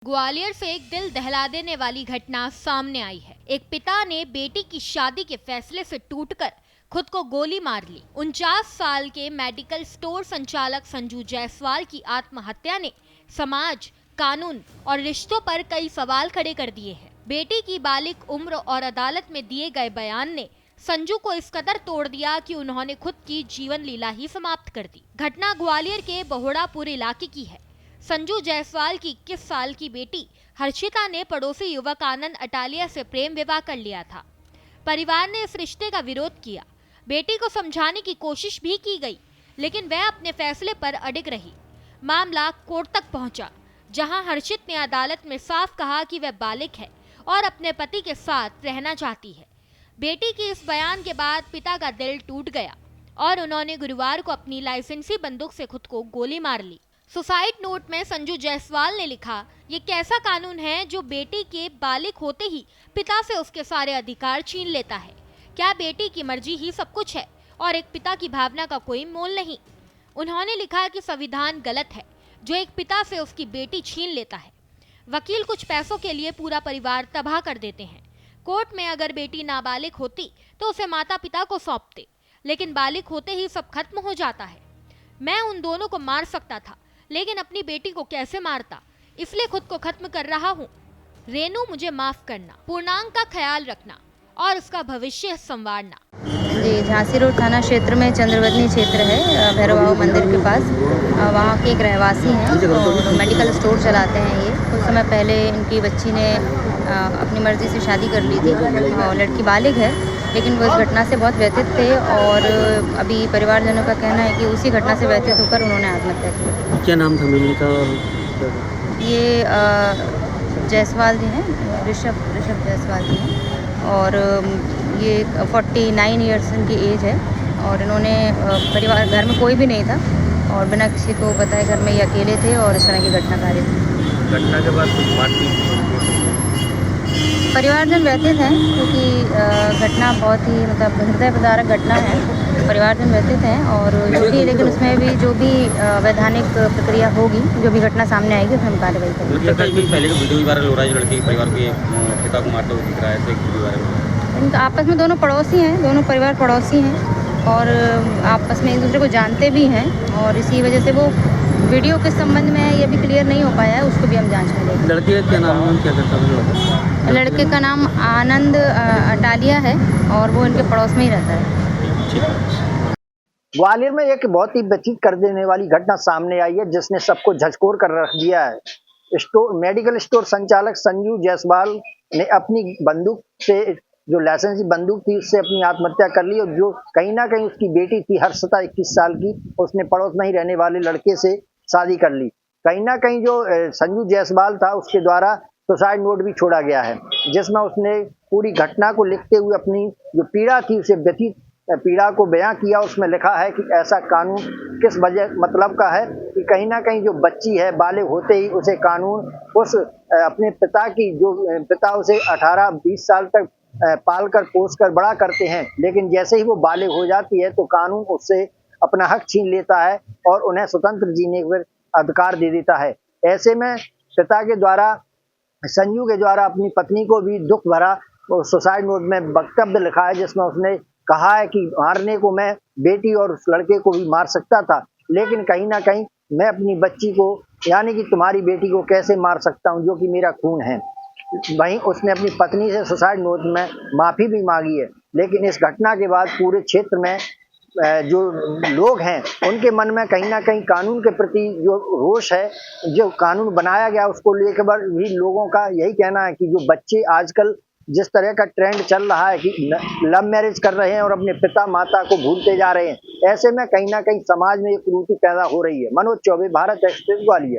ग्वालियर से एक दिल दहला देने वाली घटना सामने आई है। एक पिता ने बेटी की शादी के फैसले से टूटकर खुद को गोली मार ली। 49 साल के मेडिकल स्टोर संचालक संजू जायसवाल की आत्महत्या ने समाज, कानून और रिश्तों पर कई सवाल खड़े कर दिए हैं। बेटी की बालिग उम्र और अदालत में दिए गए बयान ने संजू को इस कदर तोड़ दिया कि उन्होंने खुद की जीवन लीला ही समाप्त कर दी। घटना ग्वालियर के बहुड़ापुर इलाके की है। संजू जायसवाल की 21 साल की बेटी हर्षिता ने पड़ोसी युवक आनंद अटालिया से प्रेम विवाह कर लिया था। परिवार ने इस रिश्ते का विरोध किया। बेटी को समझाने की कोशिश भी की गई, लेकिन वह अपने फैसले पर अडिग रही। मामला कोर्ट तक पहुंचा, जहां हर्षित ने अदालत में साफ कहा कि वह बालिग है और अपने पति के साथ रहना चाहती है। बेटी के इस बयान के बाद पिता का दिल टूट गया और उन्होंने गुरुवार को अपनी लाइसेंसी बंदूक से खुद को गोली मार ली। सुसाइड नोट में संजू जायसवाल ने लिखा, ये कैसा कानून है जो बेटी के बालिग होते ही पिता से उसके सारे अधिकार छीन लेता है। क्या बेटी की मर्जी ही सब कुछ है और एक पिता की भावना का कोई मोल नहीं। उन्होंने लिखा कि संविधान गलत है जो एक पिता से उसकी बेटी छीन लेता है। वकील कुछ पैसों के लिए पूरा परिवार तबाह कर देते हैं। कोर्ट में अगर बेटी नाबालिग होती तो उसे माता पिता को सौंपते, लेकिन बालिग होते ही सब खत्म हो जाता है। मैं उन दोनों को मार सकता था, लेकिन अपनी बेटी को कैसे मारता, इसलिए खुद को खत्म कर रहा हूँ। रेनू, मुझे माफ करना, पूर्णांक का ख्याल रखना और उसका भविष्य संवारना। जी, झांसी रोड थाना क्षेत्र में चंद्रवदनी क्षेत्र है, भैरव बाबा मंदिर के पास। वहाँ के एक रहवासी हैं और मेडिकल स्टोर चलाते हैं ये। कुछ समय पहले इनकी बच्ची ने अपनी मर्ज़ी से शादी कर ली थी और लड़की बालिग है, लेकिन वो इस घटना से बहुत व्यथित थे और अभी परिवारजनों का कहना है कि उसी घटना से व्यथित होकर उन्होंने आत्महत्या की। क्या नाम था मैम का? ये जायसवाल जी हैं, ऋषभ जायसवाल जी हैं और ये 49 ईयर्स इनकी एज है और इन्होंने परिवार, घर में कोई भी नहीं था और बिना किसी को बताए घर में ये अकेले थे और इस तरह की घटना कार्य थी। घटना के बाद कुछ मारपीट परिवारजन व्यथित हैं क्योंकि घटना बहुत ही हृदय विदारक घटना है। परिवारजन व्यथित हैं और जो भी, लेकिन उसमें भी जो भी वैधानिक प्रक्रिया होगी, जो भी घटना सामने आएगी उसमें हम कार्रवाई करेंगे। पहले का वीडियो भी वायरल हो रहा है, लड़के के परिवार के पिता को मारते हुए दिख रहा है, ऐसे वीडियो वायरल हो रहा है। इनका आपस में दोनों पड़ोसी हैं, दोनों परिवार पड़ोसी हैं और आपस में एक दूसरे को जानते भी हैं और इसी वजह से वो वीडियो के संबंध में ये भी क्लियर नहीं हो पाया है, उसको भी हम जांच में लेंगे। लड़के का क्या नाम है, क्या करता है? लड़के का नाम आनंद अटालिया है और वो इनके पड़ोस में ही रहता है। ग्वालियर में एक बहुत ही व्यथित कर देने वाली घटना सामने आई है, जिसने सबको झकझोर कर रख दिया है। मेडिकल स्टोर संचालक संजू जायसवाल ने अपनी बंदूक से, जो लाइसेंसी बंदूक थी, उससे अपनी आत्महत्या कर ली और जो कहीं ना कहीं उसकी बेटी थी हर्षिता 21 साल की, उसने पड़ोस में ही रहने वाले लड़के से शादी कर ली। कहीं ना कहीं जो संजू जायसवाल था उसके द्वारा सुसाइड नोट भी छोड़ा गया है, जिसमें उसने पूरी घटना को लिखते हुए अपनी जो पीड़ा थी उसे व्यथित पीड़ा को बयां किया। उसमें लिखा है कि ऐसा कानून किस वजह मतलब का है कि कहीं ना कहीं जो बच्ची है बालिग होते ही उसे कानून उस अपने पिता की, जो पिता उसे 18-20 साल तक पाल कर पोस कर बड़ा करते हैं, लेकिन जैसे ही वो बालिग हो जाती है तो कानून उससे अपना हक छीन लेता है और उन्हें स्वतंत्र जीने का अधिकार दे देता है। ऐसे में पिता के द्वारा, संजू के द्वारा अपनी पत्नी को भी दुख भरा सुसाइड नोट में वक्तव्य लिखा है, जिसमें उसने कहा है कि मारने को मैं बेटी और उस लड़के को भी मार सकता था, लेकिन कहीं ना कहीं मैं अपनी बच्ची को, यानी कि तुम्हारी बेटी को कैसे मार सकता हूं जो कि मेरा खून है। वहीं उसने अपनी पत्नी से सुसाइड नोट में माफ़ी भी मांगी है, लेकिन इस घटना के बाद पूरे क्षेत्र में जो लोग हैं उनके मन में कहीं ना कहीं कानून के प्रति जो रोष है, जो कानून बनाया गया उसको लेकर भी लोगों का यही कहना है कि जो बच्चे आजकल जिस तरह का ट्रेंड चल रहा है कि लव मैरिज कर रहे हैं और अपने पिता माता को भूलते जा रहे हैं, ऐसे में कहीं ना कहीं समाज में एक कुरीति पैदा हो रही है। मनोज चौबे, भारत एक्सप्रेस, ग्वालियर।